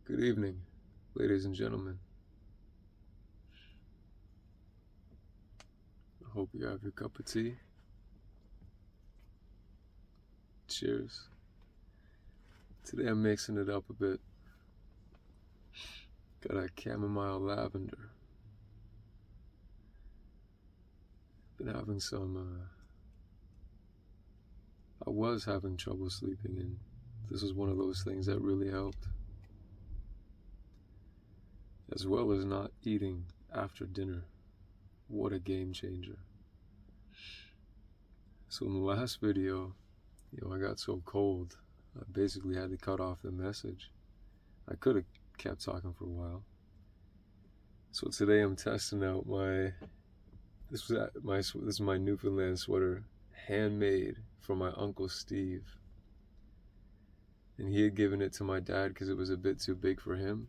Good evening, ladies and gentlemen. I hope you have your cup of tea. Cheers. Today I'm mixing it up a bit. Got a chamomile lavender. Been having I was having trouble sleeping, and this is one of those things that really helped. As well as not eating after dinner. What a game changer. So in the last video, I got so cold, I basically had to cut off the message. I could have kept talking for a while. So today I'm testing out this is my Newfoundland sweater, handmade for my Uncle Steve. And he had given it to my dad because it was a bit too big for him.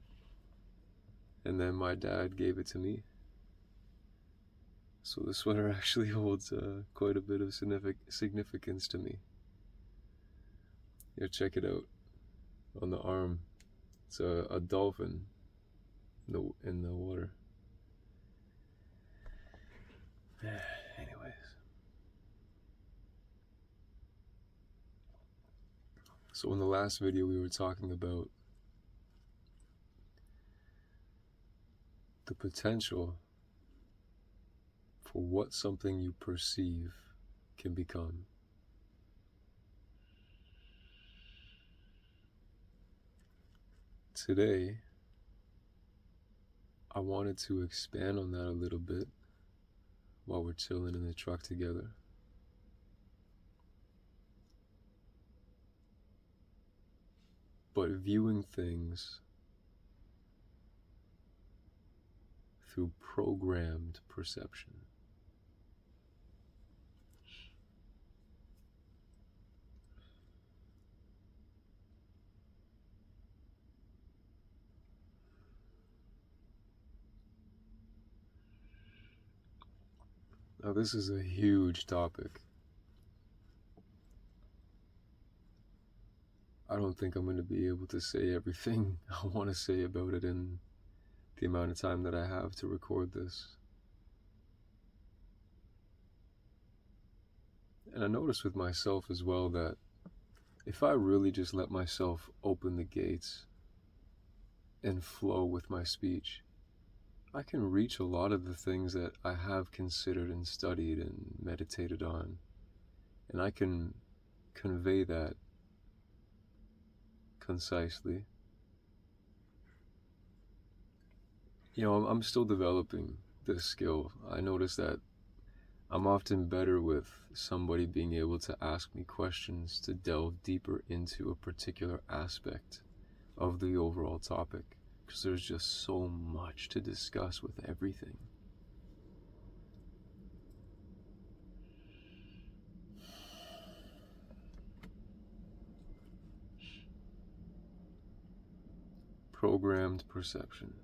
And then my dad gave it to me. So the sweater actually holds quite a bit of significance to me. Check it out on the arm. It's a dolphin in the water. Anyways. So in the last video we were talking about the potential for what something you perceive can become. Today, I wanted to expand on that a little bit while we're chilling in the truck together. But viewing things through programmed perception. Now this is a huge topic. I don't think I'm going to be able to say everything I want to say about it in the amount of time that I have to record this. And I noticed with myself as well that if I really just let myself open the gates and flow with my speech, I can reach a lot of the things that I have considered and studied and meditated on. And I can convey that concisely. I'm still developing this skill. I notice that I'm often better with somebody being able to ask me questions to delve deeper into a particular aspect of the overall topic, because there's just so much to discuss with everything. Programmed perception.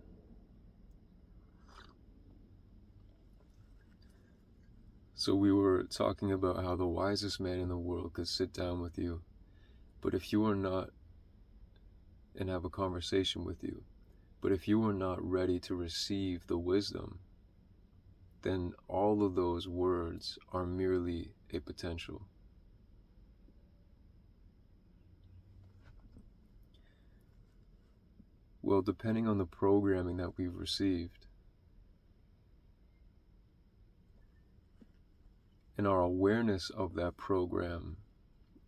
So we were talking about how the wisest man in the world could sit down with you, but if you are not, and have a conversation with you, but if you are not ready to receive the wisdom, then all of those words are merely a potential. Well, depending on the programming that we've received, and our awareness of that program,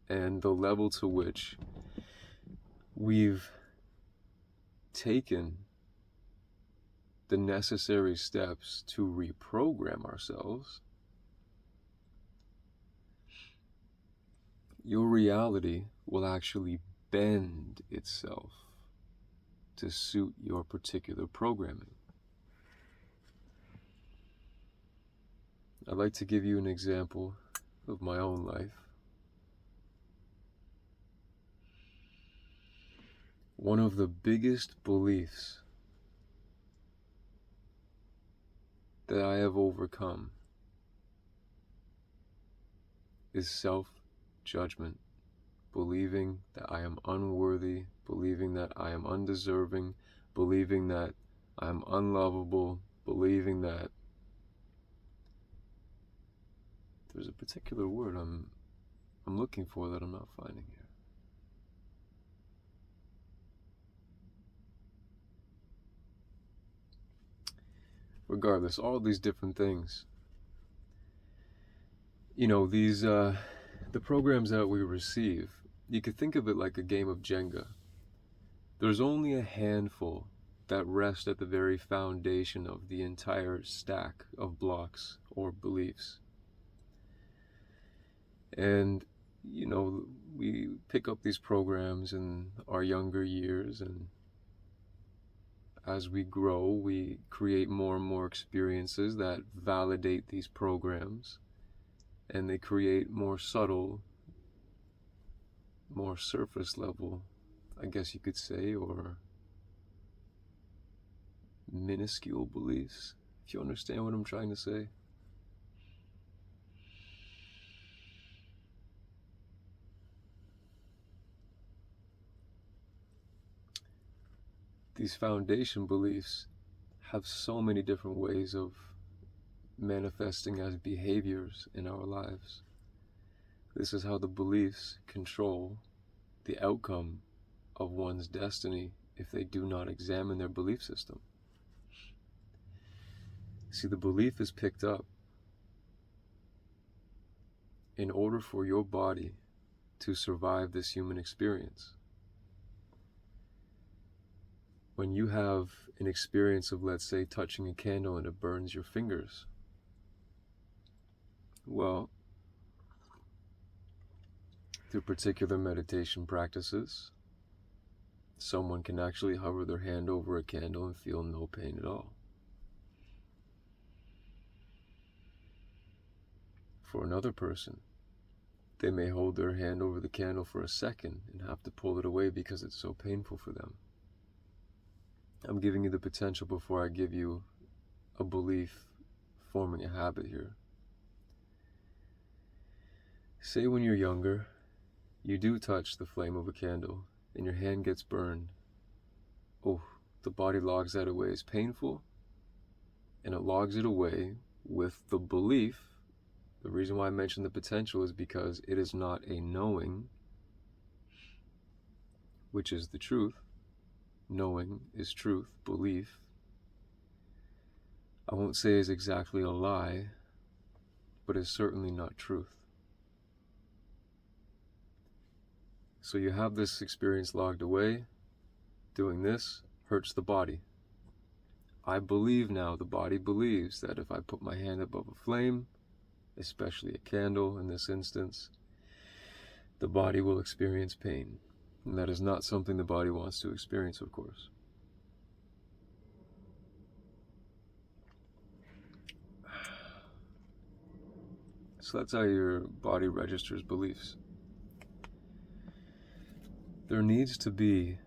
and the level to which we've taken the necessary steps to reprogram ourselves, your reality will actually bend itself to suit your particular programming. I'd like to give you an example of my own life. One of the biggest beliefs that I have overcome is self-judgment. believing that I am unworthy, believing that I am undeserving, believing that I am unlovable, believing that there's a particular word I'm looking for that I'm not finding here. Regardless, all these different things. You know, these the programs that we receive, you could think of it like a game of Jenga. There's only a handful that rest at the very foundation of the entire stack of blocks or beliefs. And, you know, we pick up these programs in our younger years, and as we grow, we create more and more experiences that validate these programs, and they create more subtle, more surface level, I guess you could say, or minuscule beliefs, if you understand what I'm trying to say. These foundation beliefs have so many different ways of manifesting as behaviors in our lives. This is how the beliefs control the outcome of one's destiny if they do not examine their belief system. See, the belief is picked up in order for your body to survive this human experience. When you have an experience of, let's say, touching a candle and it burns your fingers, well, through particular meditation practices, someone can actually hover their hand over a candle and feel no pain at all. For another person, they may hold their hand over the candle for a second and have to pull it away because it's so painful for them. I'm giving you the potential before I give you a belief forming a habit here. Say when you're younger, you do touch the flame of a candle and your hand gets burned. Oh, the body logs that away as painful, and it logs it away with the belief. The reason why I mentioned the potential is because it is not a knowing, which is the truth. Knowing is truth. Belief, I won't say is exactly a lie, but is certainly not truth. So you have this experience logged away. Doing this hurts the body. I believe now, the body believes that if I put my hand above a flame, especially a candle in this instance, the body will experience pain. And that is not something the body wants to experience, of course. So that's how your body registers beliefs. There needs to be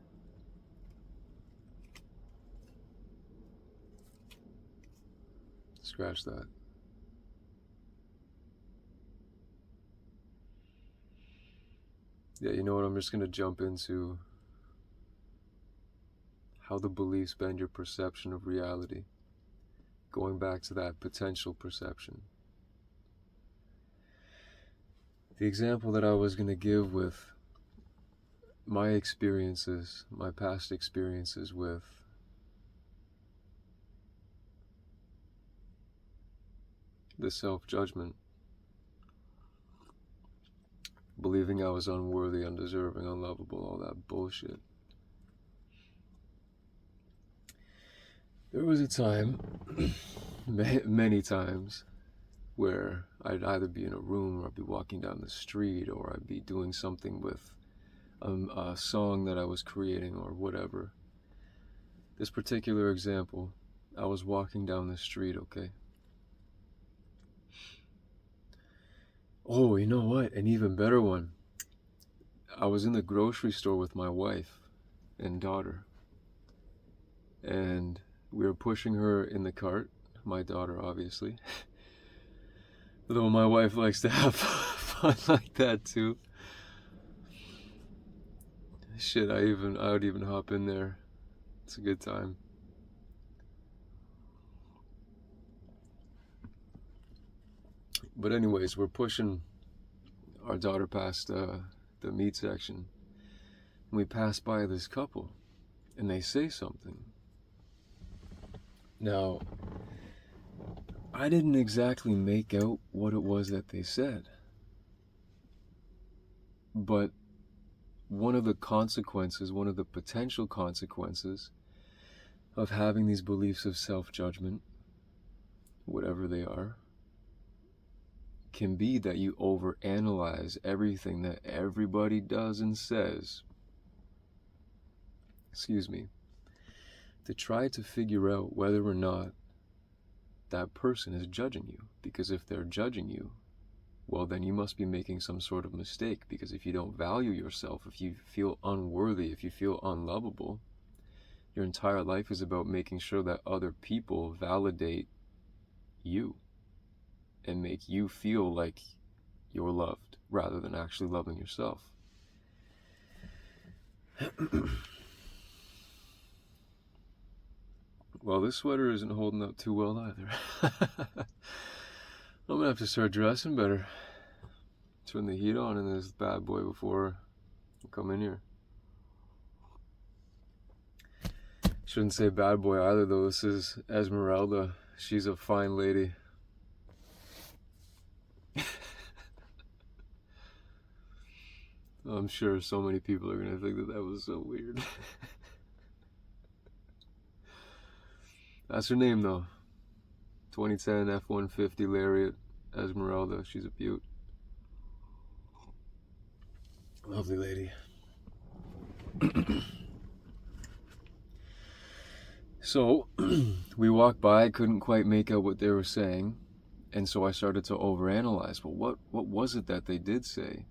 scratch that. Yeah, you know what, I'm just going to jump into how the beliefs bend your perception of reality. Going back to that potential perception. The example that I was going to give with my experiences, my past experiences with the self-judgment, believing I was unworthy, undeserving, unlovable, all that bullshit. There was a time, many times, where I'd either be in a room or I'd be walking down the street or I'd be doing something with a song that I was creating or whatever. This particular example, I was walking down the street, okay? Oh, you know what? An even better one. I was in the grocery store with my wife and daughter, and we were pushing her in the cart, my daughter obviously, though my wife likes to have fun like that too. Shit, I would even hop in there. It's a good time. But anyways, we're pushing our daughter past the meat section. And we pass by this couple, and they say something. Now, I didn't exactly make out what it was that they said. But one of the consequences, one of the potential consequences of having these beliefs of self-judgment, whatever they are, can be that you overanalyze everything that everybody does and says, to try to figure out whether or not that person is judging you. Because if they're judging you, well, then you must be making some sort of mistake. Because if you don't value yourself, if you feel unworthy, if you feel unlovable, your entire life is about making sure that other people validate you and make you feel like you're loved rather than actually loving yourself. Well, this sweater isn't holding up too well either. I'm gonna have to start dressing better. Turn the heat on in this bad boy before I come in here. Shouldn't say bad boy either though. This is Esmeralda. She's a fine lady. I'm sure so many people are gonna think that that was so weird. That's her name though. 2010 F-150 Lariat, Esmeralda. She's a beaut. Lovely lady. So, we walked by, couldn't quite make out what they were saying, and so I started to overanalyze. Well, what was it that they did say?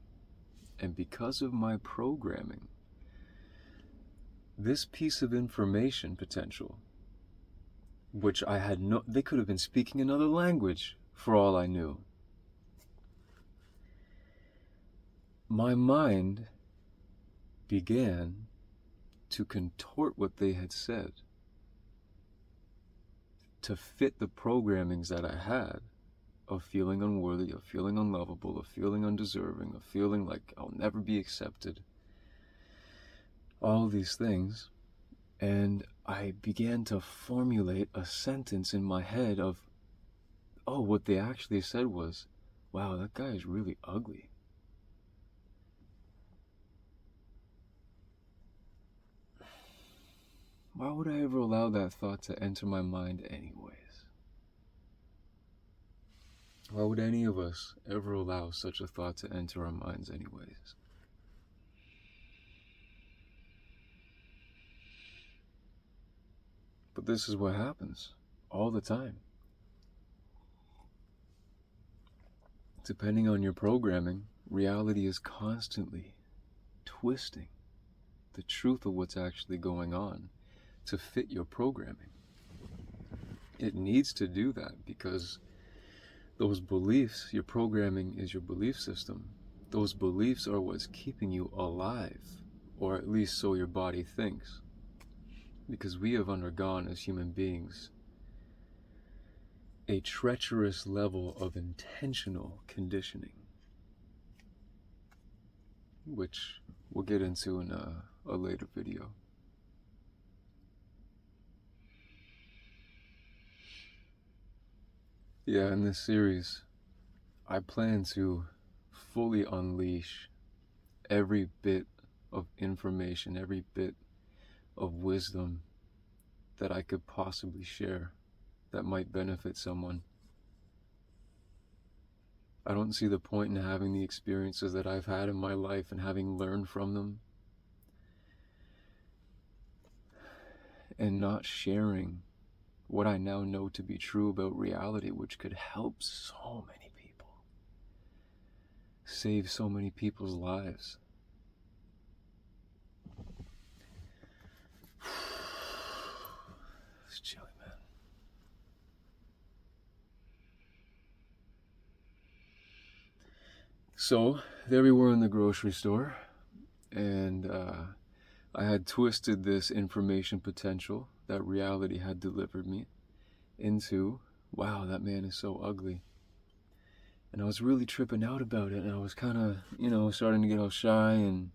And because of my programming, this piece of information potential, which I had they could have been speaking another language for all I knew. My mind began to contort what they had said to fit the programmings that I had of feeling unworthy, of feeling unlovable, of feeling undeserving, of feeling like I'll never be accepted. All these things. And I began to formulate a sentence in my head of, oh, what they actually said was, wow, that guy is really ugly. Why would I ever allow that thought to enter my mind anyways? Why would any of us ever allow such a thought to enter our minds anyways? But this is what happens all the time. Depending on your programming, reality is constantly twisting the truth of what's actually going on to fit your programming. It needs to do that because those beliefs, your programming is your belief system. Those beliefs are what's keeping you alive, or at least so your body thinks. Because we have undergone as human beings a treacherous level of intentional conditioning, which we'll get into in a later video. Yeah, in this series, I plan to fully unleash every bit of information, every bit of wisdom that I could possibly share that might benefit someone. I don't see the point in having the experiences that I've had in my life and having learned from them and not sharing what I now know to be true about reality, which could help so many people, save so many people's lives. It's chilly, man. So there we were in the grocery store, and I had twisted this information potential that reality had delivered me into, wow, that man is so ugly. And I was really tripping out about it, and I was kind of, starting to get all shy and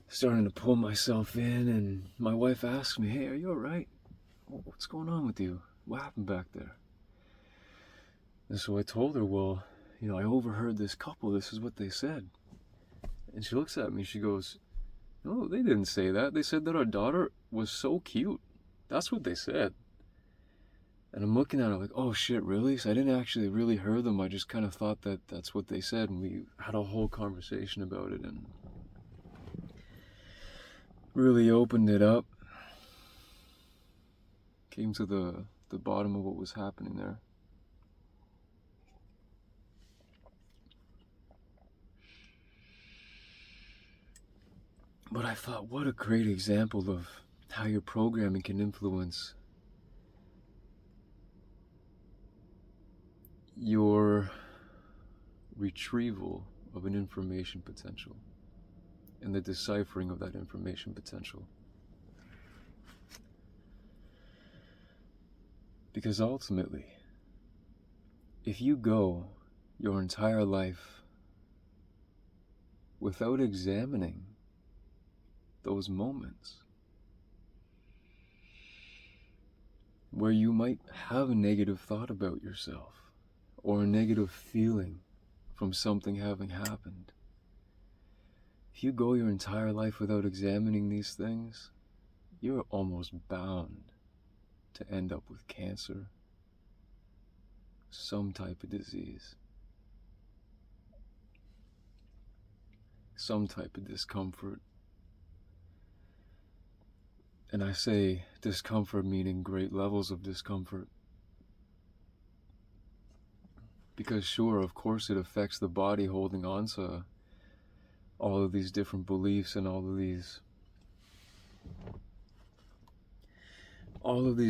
starting to pull myself in. And my wife asked me, hey, are you all right? What's going on with you? What happened back there? And so I told her, well, I overheard this couple, this is what they said. And she looks at me, she goes, no, they didn't say that. They said that our daughter was so cute. That's what they said. And I'm looking at her like, oh shit, really? So I didn't actually really hear them. I just kind of thought that that's what they said. And we had a whole conversation about it and really opened it up. Came to the bottom of what was happening there. But I thought, what a great example of how your programming can influence your retrieval of an information potential and the deciphering of that information potential. Because ultimately, if you go your entire life without examining those moments where you might have a negative thought about yourself or a negative feeling from something having happened, if you go your entire life without examining these things, you're almost bound to end up with cancer, some type of disease, some type of discomfort. And I say discomfort meaning great levels of discomfort. Because sure, of course it affects the body holding on to all of these different beliefs and all of these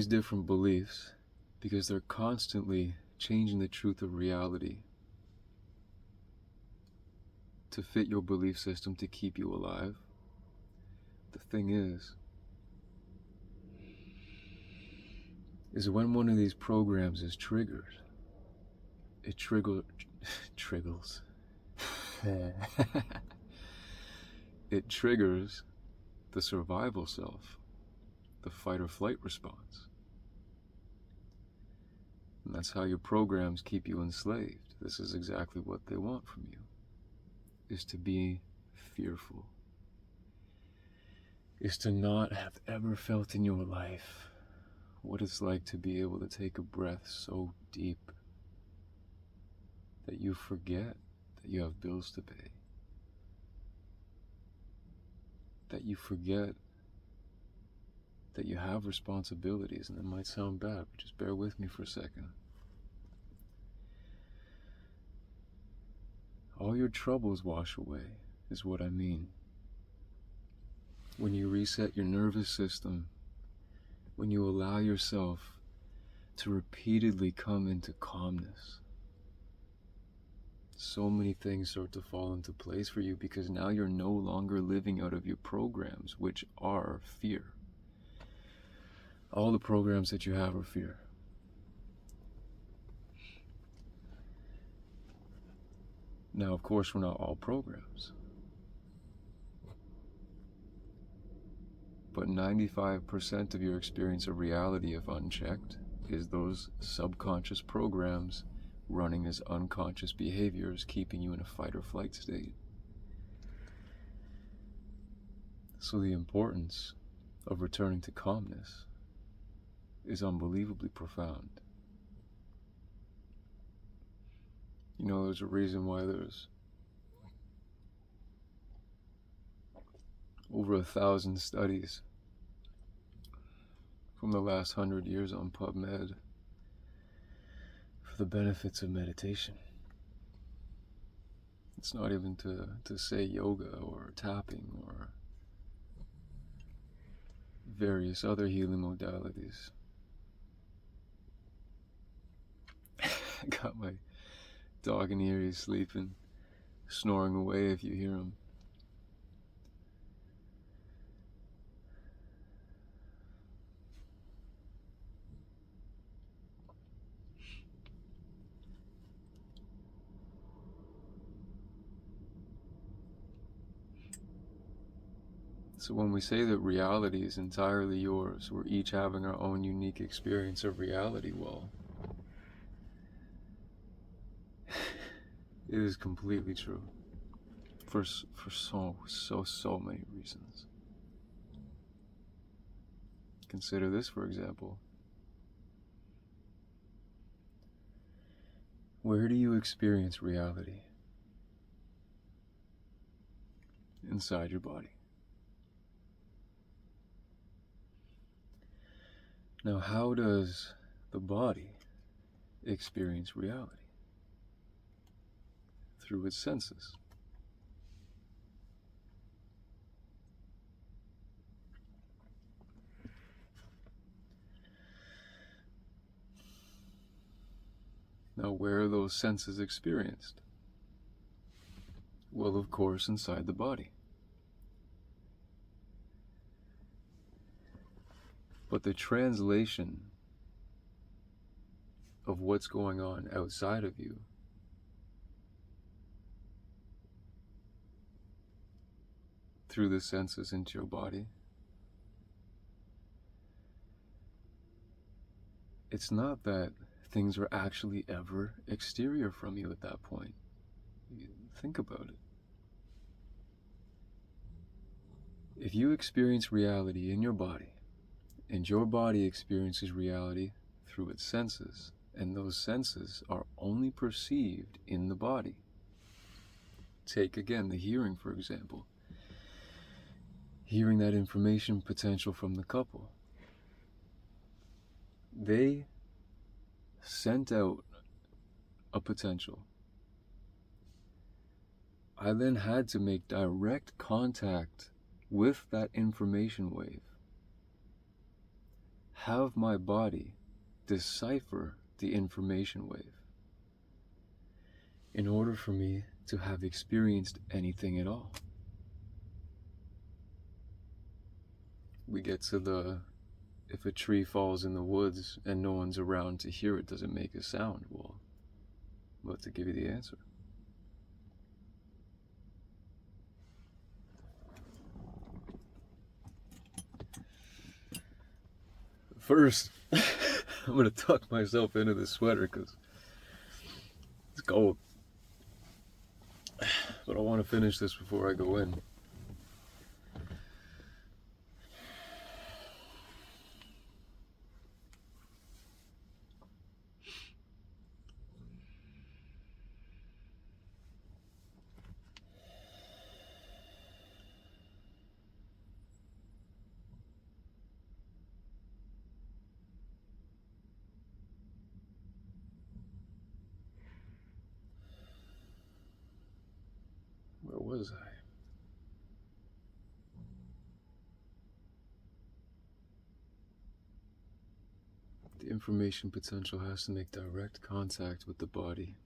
different beliefs, because they're constantly changing the truth of reality to fit your belief system to keep you alive. The thing is when one of these programs is triggered, it triggers it triggers the survival self, the fight or flight response. And that's how your programs keep you enslaved. This is exactly what they want from you, is to be fearful, is to not have ever felt in your life what it's like to be able to take a breath so deep that you forget that you have bills to pay, that you forget that you have responsibilities. And it might sound bad, but just bear with me for a second. All your troubles wash away, is what I mean. When you reset your nervous system, when you allow yourself to repeatedly come into calmness, so many things start to fall into place for you, because now you're no longer living out of your programs, which are fear. All the programs that you have are fear. Now, of course, we're not all programs, but 95% of your experience of reality, if unchecked, is those subconscious programs running as unconscious behaviors, keeping you in a fight or flight state. So the importance of returning to calmness is unbelievably profound. There's a reason why there's over 1,000 studies from the last 100 years on PubMed for the benefits of meditation. It's not even to say yoga or tapping or various other healing modalities. I got my dog in here, he's sleeping, snoring away if you hear him. So when we say that reality is entirely yours, we're each having our own unique experience of reality, well, it is completely true. For so many reasons. Consider this, for example. Where do you experience reality? Inside your body. Now, how does the body experience reality? Through its senses. Now, where are those senses experienced? Well, of course, inside the body. But the translation of what's going on outside of you through the senses into your body, it's not that things are actually ever exterior from you at that point. Think about it. If you experience reality in your body, and your body experiences reality through its senses, and those senses are only perceived in the body. Take again the hearing, for example. Hearing that information potential from the couple. They sent out a potential. I then had to make direct contact with that information wave. Have my body decipher the information wave in order for me to have experienced anything at all. We get to the, if a tree falls in the woods and no one's around to hear it, does it make a sound? Well, I'm about to give you the answer. First, I'm going to tuck myself into the sweater because it's cold. But I want to finish this before I go in. Where was I? The information potential has to make direct contact with the body.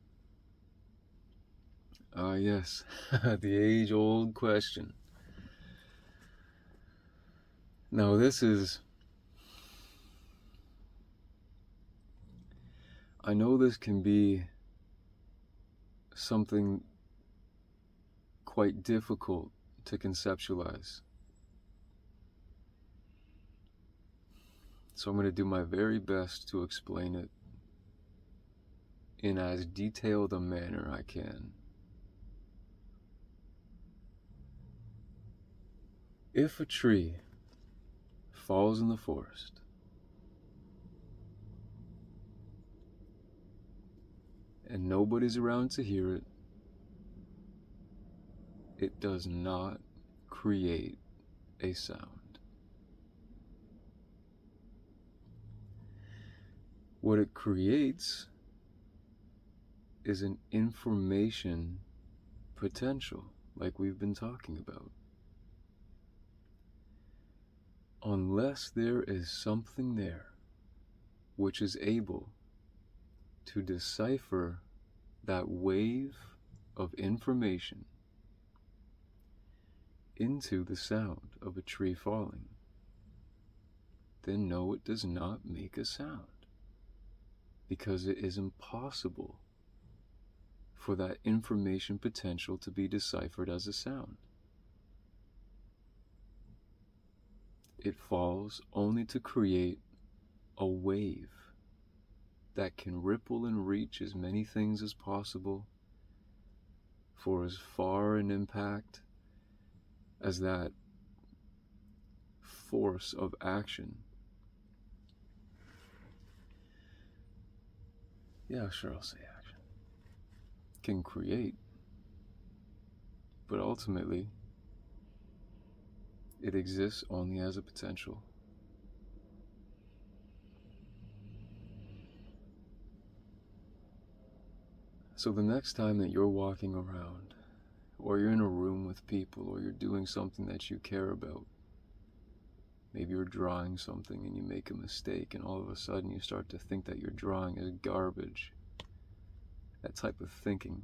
Ah, yes, the age-old question. Now this is, I know this can be something quite difficult to conceptualize. So I'm going to do my very best to explain it in as detailed a manner I can. If a tree falls in the forest and nobody's around to hear it, it does not create a sound. What it creates is an information potential, like we've been talking about. Unless there is something there which is able to decipher that wave of information into the sound of a tree falling, then no, it does not make a sound, because it is impossible for that information potential to be deciphered as a sound. it falls only to create a wave that can ripple and reach as many things as possible for as far an impact as that force of action. Yeah, sure, I'll say action. Can create. But ultimately, it exists only as a potential. So the next time that you're walking around, or you're in a room with people, or you're doing something that you care about, maybe you're drawing something and you make a mistake, and all of a sudden you start to think that your drawing is garbage. That type of thinking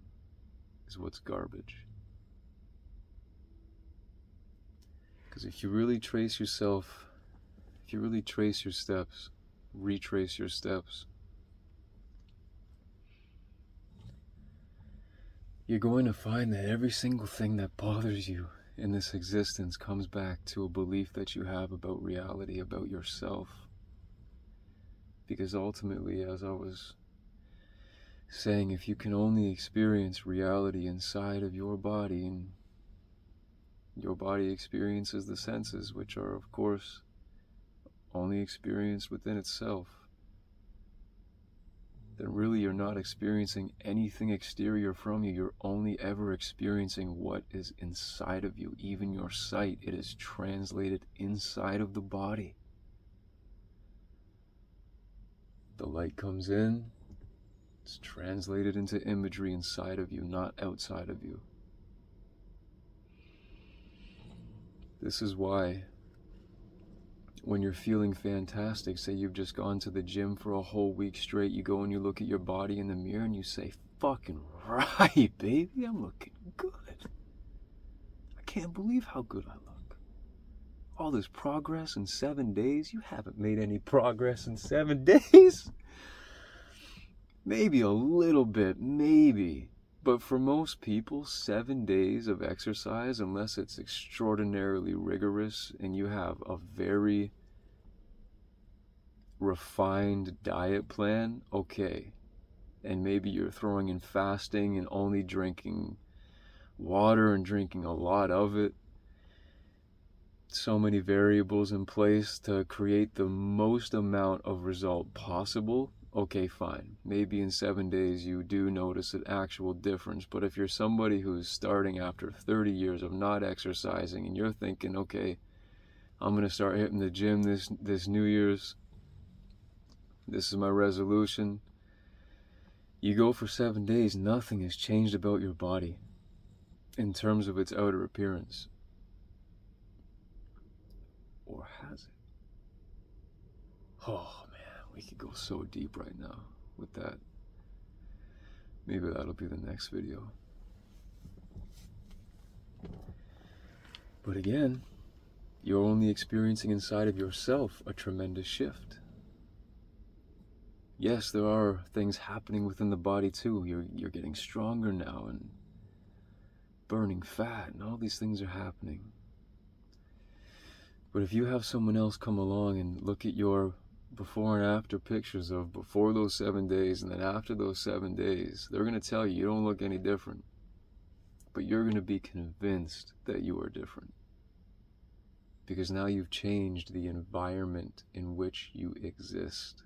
is what's garbage. Because if you really trace yourself, if you really trace your steps, retrace your steps, you're going to find that every single thing that bothers you in this existence comes back to a belief that you have about reality, about yourself. Because ultimately, as I was saying, if you can only experience reality inside of your body, and your body experiences the senses, which are, of course, only experienced within itself, then really you're not experiencing anything exterior from you. You're only ever experiencing what is inside of you. Even your sight, it is translated inside of the body. The light comes in, it's translated into imagery inside of you, not outside of you. This is why when you're feeling fantastic, say you've just gone to the gym for a whole week straight, you go and you look at your body in the mirror and you say, fucking right, baby, I'm looking good. I can't believe how good I look. All this progress in 7 days? You haven't made any progress in 7 days. Maybe a little bit, maybe. But for most people, 7 days of exercise, unless it's extraordinarily rigorous and you have a very refined diet plan, okay. And maybe you're throwing in fasting and only drinking water and drinking a lot of it. So many variables in place to create the most amount of result possible. Okay, fine. Maybe in 7 days you do notice an actual difference. But if you're somebody who's starting after 30 years of not exercising and you're thinking, okay, I'm going to start hitting the gym this New Year's, this is my resolution. You go for 7 days, nothing has changed about your body in terms of its outer appearance. Or has it? Oh man, we could go so deep right now with that. Maybe that'll be the next video. But again, you're only experiencing inside of yourself a tremendous shift. Yes, there are things happening within the body too. You're getting stronger now and burning fat and all these things are happening. But if you have someone else come along and look at your before and after pictures of before those 7 days and then after those 7 days, they're going to tell you don't look any different. But you're going to be convinced that you are different. Because now you've changed the environment in which you exist.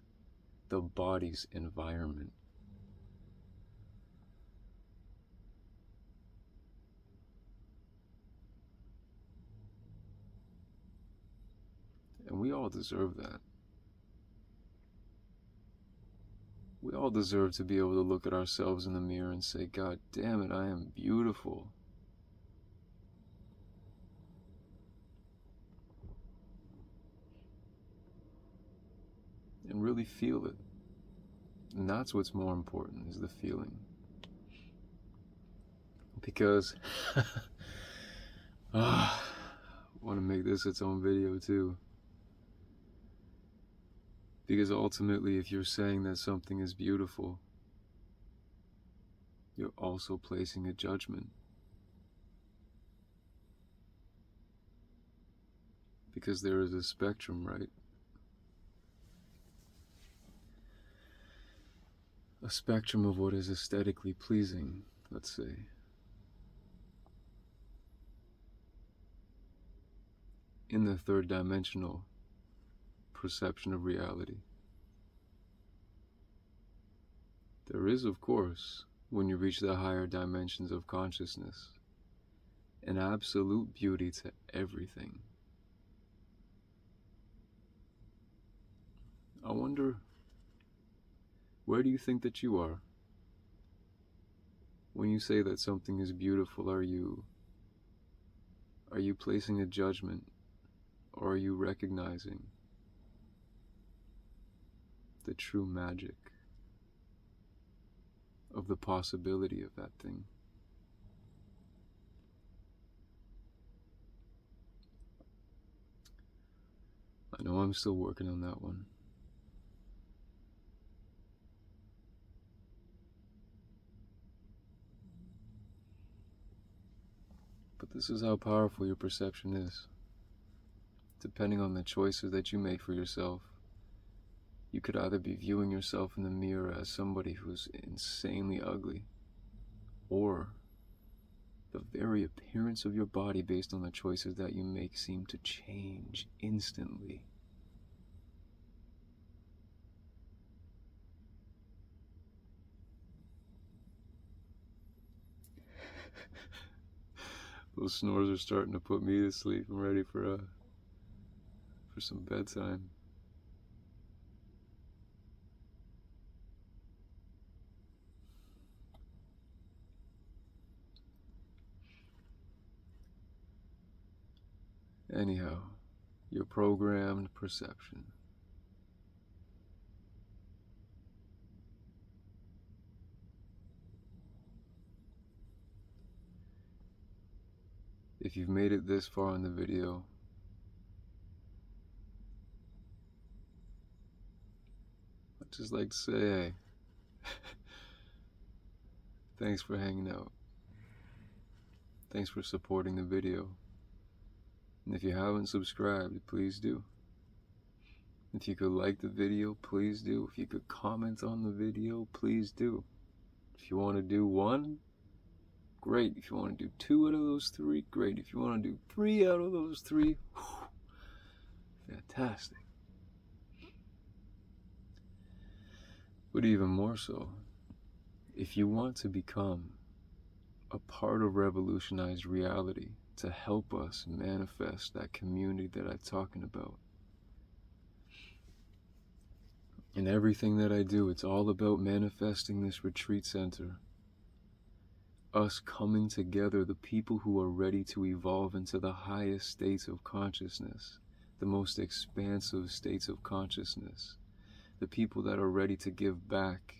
The body's environment. And we all deserve that. We all deserve to be able to look at ourselves in the mirror and say, God damn it, I am beautiful. And really feel it. And that's what's more important, is the feeling. Because I want to make this its own video too. Because ultimately, if you're saying that something is beautiful, you're also placing a judgment. Because there is a spectrum, right? A spectrum of what is aesthetically pleasing, let's say. In the third dimensional perception of reality. There is, of course, when you reach the higher dimensions of consciousness, an absolute beauty to everything. I wonder, where do you think that you are? When you say that something is beautiful, are you placing a judgment, or are you recognizing the true magic of the possibility of that thing? I know I'm still working on that one. But this is how powerful your perception is. Depending on the choices that you make for yourself, you could either be viewing yourself in the mirror as somebody who's insanely ugly, or the very appearance of your body based on the choices that you make seem to change instantly. Those snores are starting to put me to sleep. I'm ready for some bedtime. Anyhow, your programmed perception. If you've made it this far in the video, I'd just like to say, hey, thanks for hanging out. Thanks for supporting the video. And if you haven't subscribed, please do. If you could like the video, please do. If you could comment on the video, please do. If you want to do one, great. If you want to do 2 out of those 3, great. If you want to do 3 out of those 3, fantastic. But even more so, if you want to become a part of revolutionized reality to help us manifest that community that I'm talking about. In everything that I do, it's all about manifesting this retreat center. Us coming together, the people who are ready to evolve into the highest states of consciousness, the most expansive states of consciousness, the people that are ready to give back,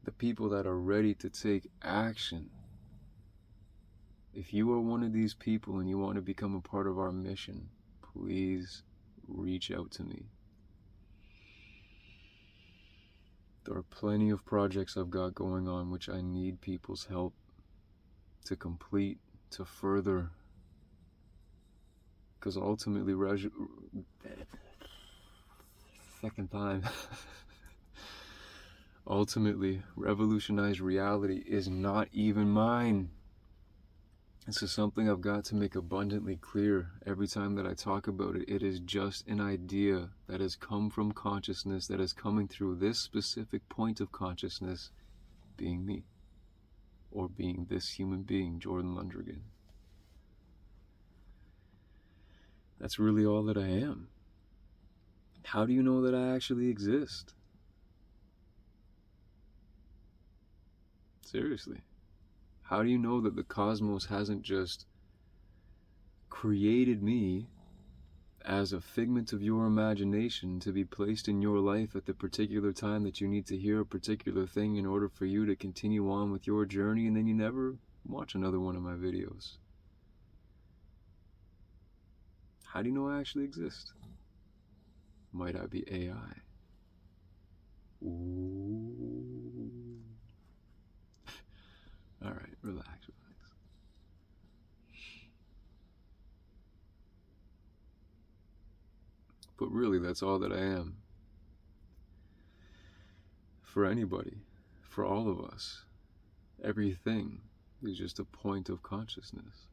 the people that are ready to take action. If you are one of these people and you want to become a part of our mission, please reach out to me. There are plenty of projects I've got going on which I need people's help to complete, to further, because ultimately, ultimately, revolutionized reality is not even mine. This is something I've got to make abundantly clear every time that I talk about it. It is just an idea that has come from consciousness, that is coming through this specific point of consciousness, being me, or being this human being, Jordan Lundrigan. That's really all that I am. How do you know that I actually exist? Seriously. How do you know that the cosmos hasn't just created me as a figment of your imagination to be placed in your life at the particular time that you need to hear a particular thing in order for you to continue on with your journey, and then you never watch another one of my videos? How do you know I actually exist? Might I be AI? Ooh. Alright, relax. But really, that's all that I am. For anybody, for all of us, everything is just a point of consciousness.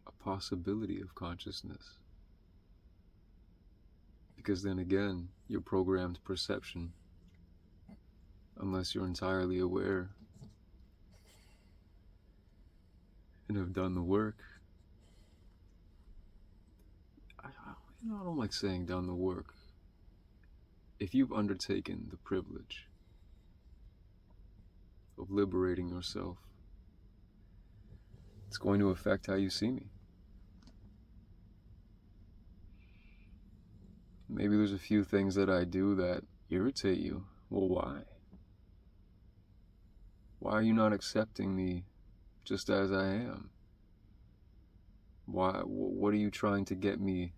A possibility of consciousness. Because then again, your programmed perception, unless you're entirely aware and have done the work. I don't like saying done the work. If you've undertaken the privilege of liberating yourself, it's going to affect how you see me. Maybe there's a few things that I do that irritate you. Well, why? Why are you not accepting me just as I am? Why? What are you trying to get me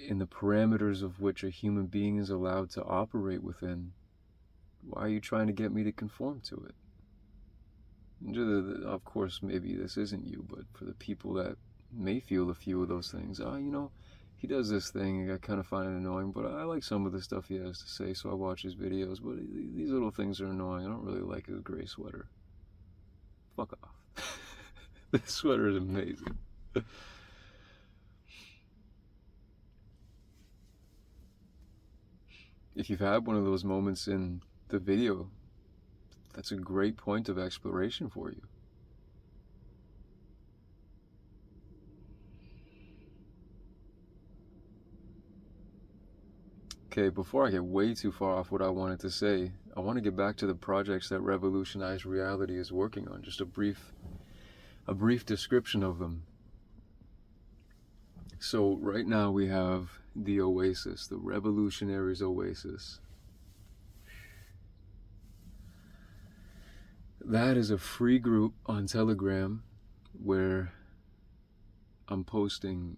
in the parameters of which a human being is allowed to operate within? Why are you trying to get me to conform to it? Of course, maybe this isn't you, but for the people that may feel a few of those things, he does this thing, I kind of find it annoying, but I like some of the stuff he has to say, so I watch his videos, but these little things are annoying. I don't really like his gray sweater. Fuck off. This sweater is amazing. If you've had one of those moments in the video, that's a great point of exploration for you. Okay, before I get way too far off what I wanted to say, I want to get back to the projects that Revolutionized Reality is working on. Just a brief description of them. So right now we have the Oasis, the Revolutionaries Oasis. That is a free group on Telegram where I'm posting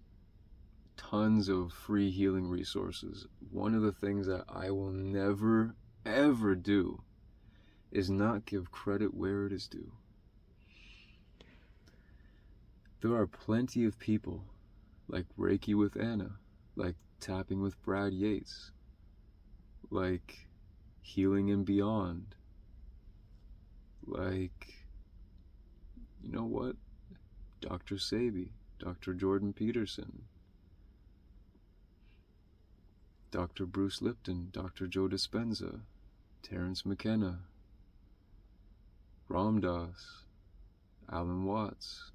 tons of free healing resources. One of the things that I will never, ever do is not give credit where it is due. There are plenty of people like Reiki with Anna, like tapping with Brad Yates, like healing and beyond, like, you know what, Dr. Sabi, Dr. Jordan Peterson, Dr. Bruce Lipton, Dr. Joe Dispenza, Terrence McKenna, Ram Dass, Alan Watts,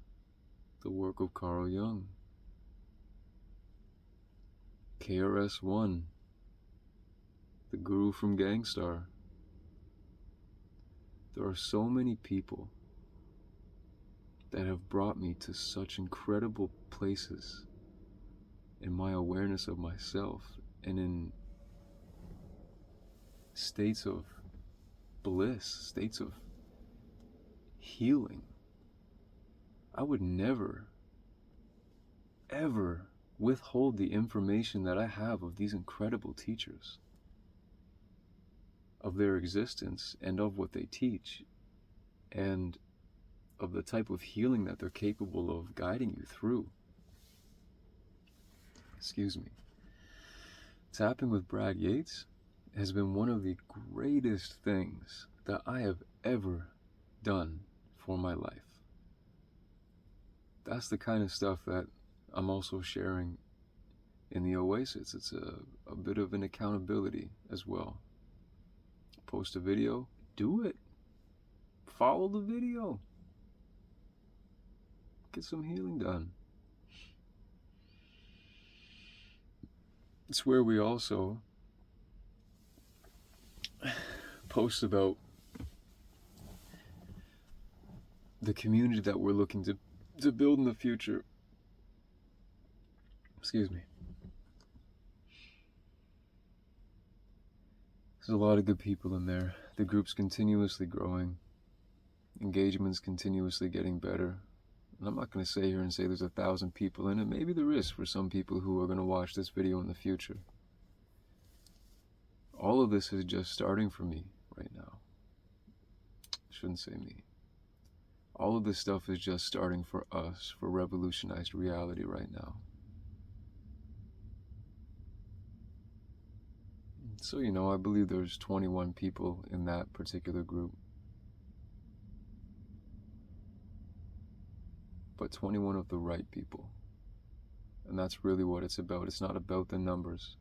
the work of Carl Jung, KRS-One, the guru from Gangstar. There are so many people that have brought me to such incredible places in my awareness of myself and in states of bliss, states of healing. I would never, ever withhold the information that I have of these incredible teachers, of their existence and of what they teach, and of the type of healing that they're capable of guiding you through. Excuse me. Tapping with Brad Yates has been one of the greatest things that I have ever done for my life. That's the kind of stuff that I'm also sharing in the Oasis. It's a bit of an accountability as well. Post a video, do it. Follow the video. Get some healing done. It's where we also post about the community that we're looking to build in the future. Excuse me. There's a lot of good people in there. The group's continuously growing. Engagement's continuously getting better. And I'm not going to sit here and say there's 1,000 people in it. Maybe there is for some people who are going to watch this video in the future. All of this is just starting for me right now. I shouldn't say me. All of this stuff is just starting for us, for revolutionized reality right now. So, I believe there's 21 people in that particular group. But 21 of the right people. And that's really what it's about. It's not about the numbers.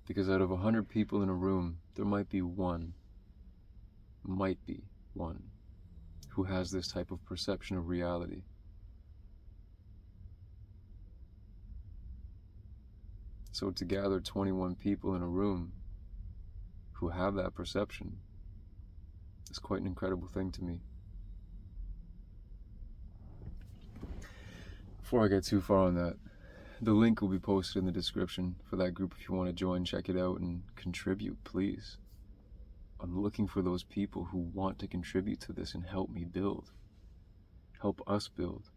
Because out of 100 people in a room, there might be one who has this type of perception of reality. So to gather 21 people in a room who have that perception is quite an incredible thing to me. Before I get too far on that, the link will be posted in the description for that group if you want to join, check it out, and contribute, please. I'm looking for those people who want to contribute to this and help me build. Help us build.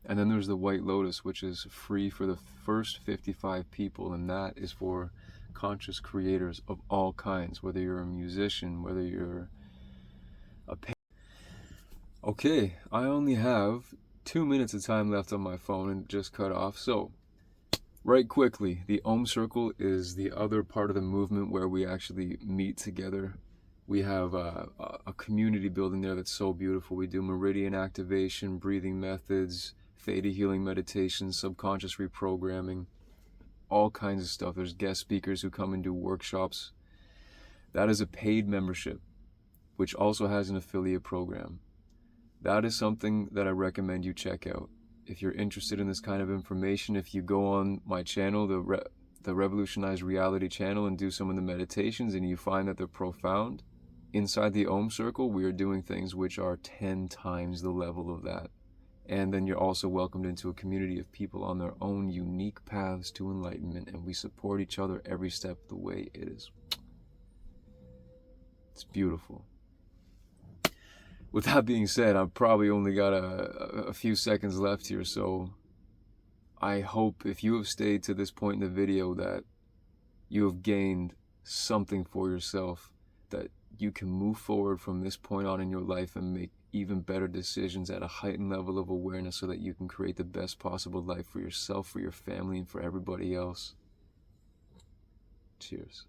And then there's the White Lotus, which is free for the first 55 people, and that is for conscious creators of all kinds, whether you're a musician, whether you're a Okay, I only have 2 minutes of time left on my phone and just cut off, so right quickly, the Om Circle is the other part of the movement where we actually meet together. We have a community building there that's so beautiful. We do meridian activation, breathing methods, theta healing meditation, subconscious reprogramming, all kinds of stuff. There's guest speakers who come and do workshops. That is a paid membership, which also has an affiliate program. That is something that I recommend you check out. If you're interested in this kind of information, if you go on my channel, the Revolutionized Reality channel, and do some of the meditations and you find that they're profound, inside the Om Circle, we are doing things which are 10 times the level of that. And then you're also welcomed into a community of people on their own unique paths to enlightenment, and we support each other every step of the way. It is. It's beautiful. With that being said, I've probably only got a few seconds left here, so I hope if you have stayed to this point in the video that you have gained something for yourself, that you can move forward from this point on in your life and make even better decisions at a heightened level of awareness so that you can create the best possible life for yourself, for your family, and for everybody else. Cheers.